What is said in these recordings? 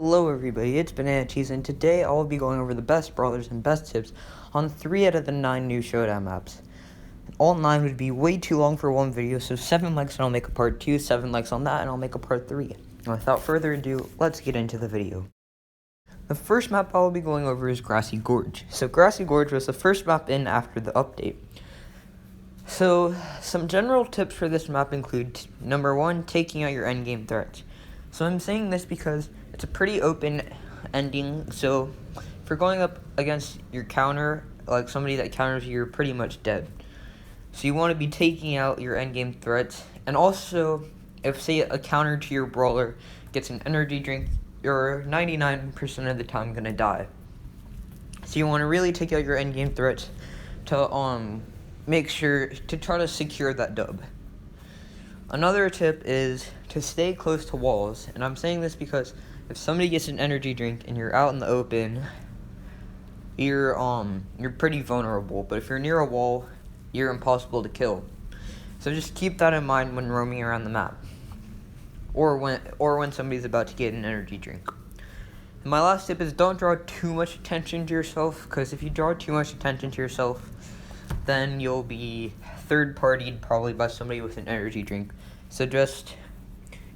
Hello everybody, it's Banana Cheese, and today I will be going over the best brawlers and best tips on 3 out of the 9 new Showdown maps. All 9 would be way too long for one video, so 7 likes and I'll make a part 2, 7 likes on that and I'll make a part 3. And without further ado, let's get into the video. The first map I will be going over is Grassy Gorge. So Grassy Gorge was the first map in after the update. So some general tips for this map include, number 1, taking out your endgame threats. So I'm saying this because it's a pretty open ending, so if you're going up against your counter, like somebody that counters you, you're pretty much dead. So you want to be taking out your endgame threats, and also, if say a counter to your brawler gets an energy drink, you're 99% of the time gonna die. So you want to really take out your endgame threats to make sure to try to secure that dub. Another tip is to stay close to walls, and I'm saying this because if somebody gets an energy drink and you're out in the open, you're pretty vulnerable. But if you're near a wall, you're impossible to kill. So just keep that in mind when roaming around the map, or when somebody's about to get an energy drink. And my last tip is don't draw too much attention to yourself, because if you draw too much attention to yourself, then you'll be third-partied probably by somebody with an energy drink. So just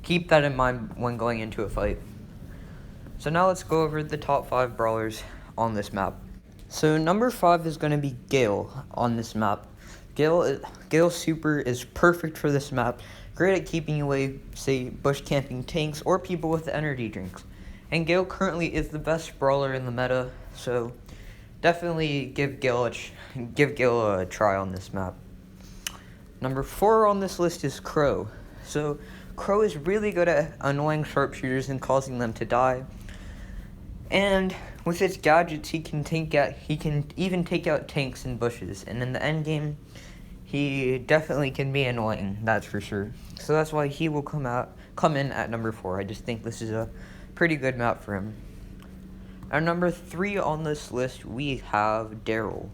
keep that in mind when going into a fight. So now let's go over the top 5 brawlers on this map. So number 5 is going to be Gale on this map. Gale's super is perfect for this map. Great at keeping away, say, bush camping tanks or people with energy drinks. And Gale currently is the best brawler in the meta, so definitely give Gale a try on this map. Number 4 on this list is Crow. So Crow is really good at annoying sharpshooters and causing them to die. And with his gadgets, he can even take out tanks and bushes. And in the end game, he definitely can be annoying, that's for sure. So that's why he will come in at number 4. I just think this is a pretty good map for him. At number 3 on this list, we have Daryl.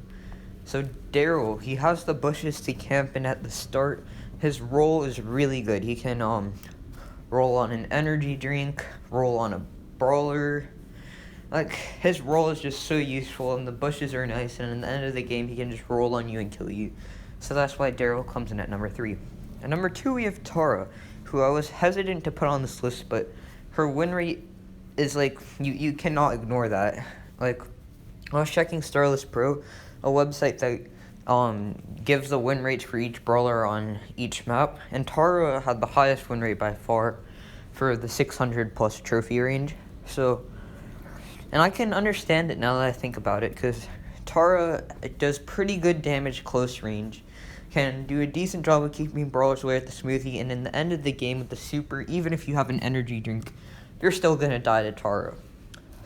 So Daryl, he has the bushes to camp in at the start. His roll is really good. He can roll on an energy drink, roll on a brawler. Like, his roll is just so useful, and the bushes are nice, and at the end of the game, he can just roll on you and kill you. So that's why Daryl comes in at number 3. At number 2, we have Tara, who I was hesitant to put on this list, but her win rate is, like, you cannot ignore that. Like, I was checking Starless Pro, a website that gives the win rates for each brawler on each map, and Tara had the highest win rate by far for the 600 plus trophy range. So, and I can understand it now that I think about it, because Tara does pretty good damage close range, can do a decent job of keeping brawlers away at the smoothie, and in the end of the game with the super, even if you have an energy drink, you're still going to die to Tara.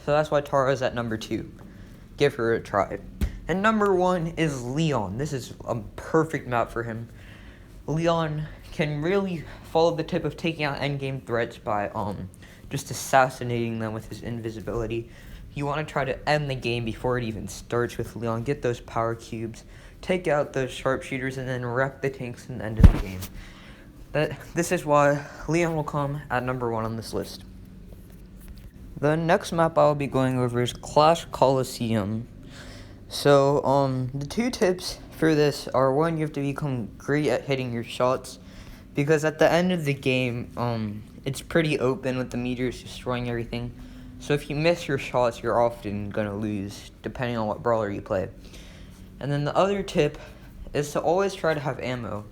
So that's why Tara is at number 2. Give her a try. And number 1 is Leon. This is a perfect map for him. Leon can really follow the tip of taking out endgame threats by just assassinating them with his invisibility. You want to try to end the game before it even starts with Leon. Get those power cubes, take out those sharpshooters, and then wreck the tanks in the end of the game. This is why Leon will come at number 1 on this list. The next map I'll be going over is Clash Coliseum. So, the 2 tips for this are, 1, you have to become great at hitting your shots, because at the end of the game, it's pretty open with the meteors destroying everything. So if you miss your shots, you're often going to lose, depending on what brawler you play. And then the other tip is to always try to have ammo,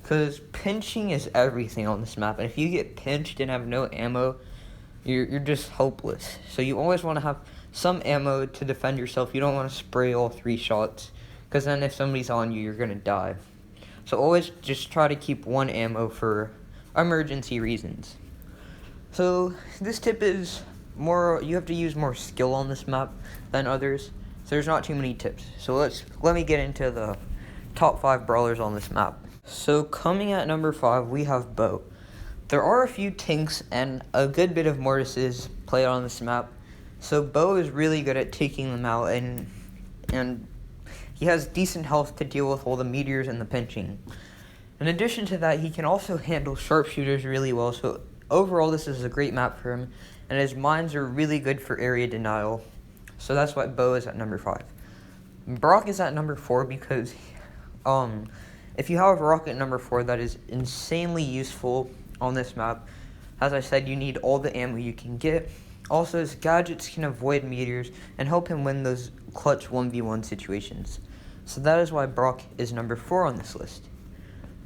because pinching is everything on this map, and if you get pinched and have no ammo, you're just hopeless. So you always want to have some ammo to defend yourself. You don't want to spray all 3 shots, because then if somebody's on you, you're going to die. So always just try to keep 1 ammo for emergency reasons. So this tip is more, you have to use more skill on this map than others. So there's not too many tips. So let me get into the top 5 brawlers on this map. So coming at number 5, we have Bo. There are a few tanks and a good bit of mortises played on this map. So Bo is really good at taking them out, and he has decent health to deal with all the meteors and the pinching. In addition to that, he can also handle sharpshooters really well, so overall this is a great map for him, and his mines are really good for area denial. So that's why Bo is at number 5. Brock is at number 4 because if you have a rocket number 4, that is insanely useful on this map. As I said, you need all the ammo you can get. Also, his gadgets can avoid meteors and help him win those clutch 1v1 situations. So that is why Brock is number 4 on this list.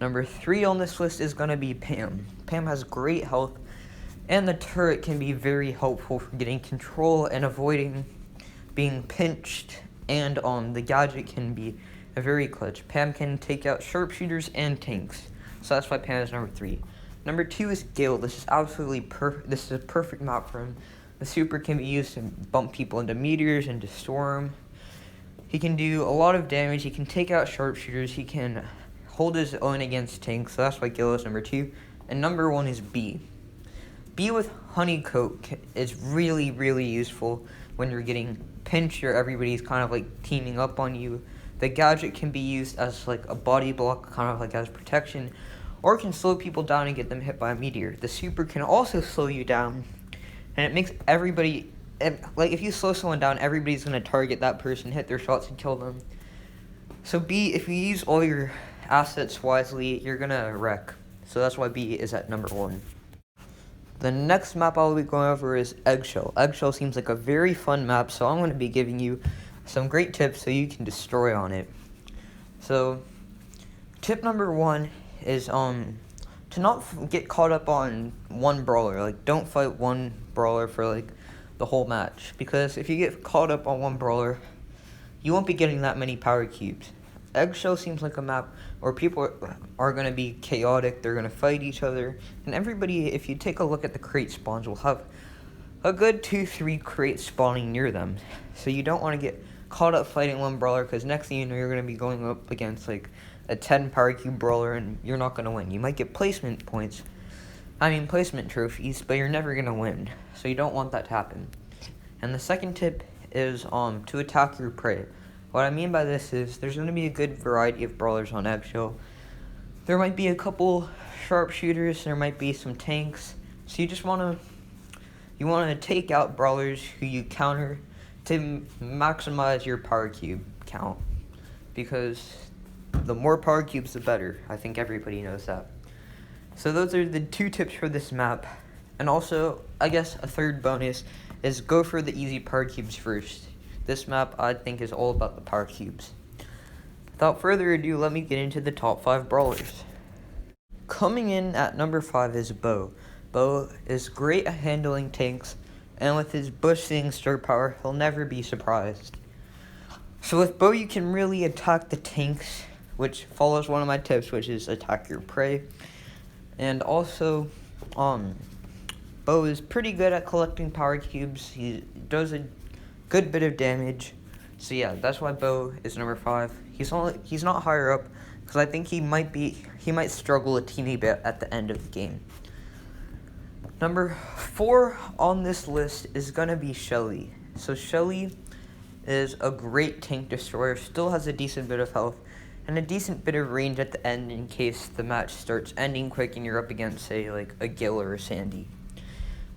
Number 3 on this list is going to be Pam. Pam has great health, and the turret can be very helpful for getting control and avoiding being pinched, and the gadget can be very clutch. Pam can take out sharpshooters and tanks, so that's why Pam is number 3. Number 2 is Gale. This is absolutely perfect. This is a perfect map for him. The super can be used to bump people into meteors and to storm. He can do a lot of damage. He can take out sharpshooters. He can hold his own against tanks, so that's why Gale is number 2. And number 1 is B. B with Honeycoat is really, really useful when you're getting pinched or everybody's kind of like teaming up on you. The gadget can be used as like a body block, kind of like as protection, or can slow people down and get them hit by a meteor. The super can also slow you down, and it makes everybody, like if you slow someone down, everybody's going to target that person, hit their shots, and kill them. So B, if you use all your assets wisely, you're going to wreck. So that's why B is at number 1. The next map I'll be going over is Eggshell. Eggshell seems like a very fun map, so I'm going to be giving you some great tips so you can destroy on it. So, tip number 1 is to not get caught up on one brawler. Like, don't fight one brawler for like the whole match, because if you get caught up on one brawler, you won't be getting that many power cubes. Eggshell seems like a map where people are going to be chaotic, they're going to fight each other, and everybody, if you take a look at the crate spawns, will have a good 2-3 crates spawning near them. So you don't want to get caught up fighting one brawler, because next thing you know, you're going to be going up against like a 10 power cube brawler, and you're not going to win. You might get placement trophies, but you're never going to win. So you don't want that to happen. And the second tip is to attack your prey. What I mean by this is there's going to be a good variety of brawlers on Eggshell. There might be a couple sharpshooters, there might be some tanks. So you want to take out brawlers who you counter to maximize your power cube count, because the more power cubes the better. I think everybody knows that. So those are the 2 tips for this map. And also, I guess a third bonus is go for the easy power cubes first. This map, I think, is all about the power cubes. Without further ado, let me get into the top 5 brawlers. Coming in at number 5 is Bo. Bo is great at handling tanks, and with his bush-seeing star power, he'll never be surprised. So with Bo, you can really attack the tanks, which follows one of my tips, which is attack your prey. And also, Bo is pretty good at collecting power cubes. He does a good bit of damage. So yeah, that's why Bo is number 5. He's not higher up, because I think he might struggle a teeny bit at the end of the game. Number 4 on this list is gonna be Shelly. So Shelly is a great tank destroyer, still has a decent bit of health, and a decent bit of range at the end in case the match starts ending quick and you're up against, say, like a Gil or a Sandy.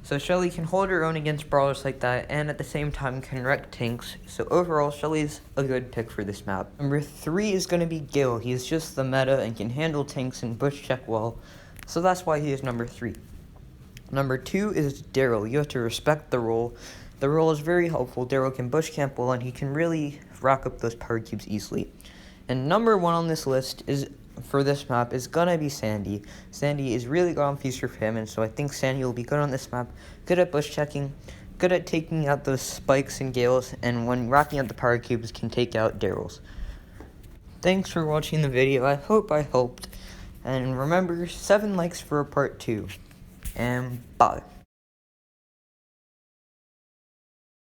So Shelly can hold her own against brawlers like that, and at the same time can wreck tanks. So overall, Shelly's a good pick for this map. Number 3 is going to be Gil. He's just the meta and can handle tanks and bush check well. So that's why he is number 3. Number 2 is Daryl. You have to respect the role. The role is very helpful. Daryl can bush camp well, and he can really rack up those power cubes easily. And number 1 on this list for this map is gonna be Sandy. Sandy is really good on Feast for Famine, so I think Sandy will be good on this map. Good at bush checking, good at taking out those spikes and gales, and when racking up the power cubes can take out Daryl's. Thanks for watching the video. I hope I helped. And remember, 7 likes for a part 2. And bye.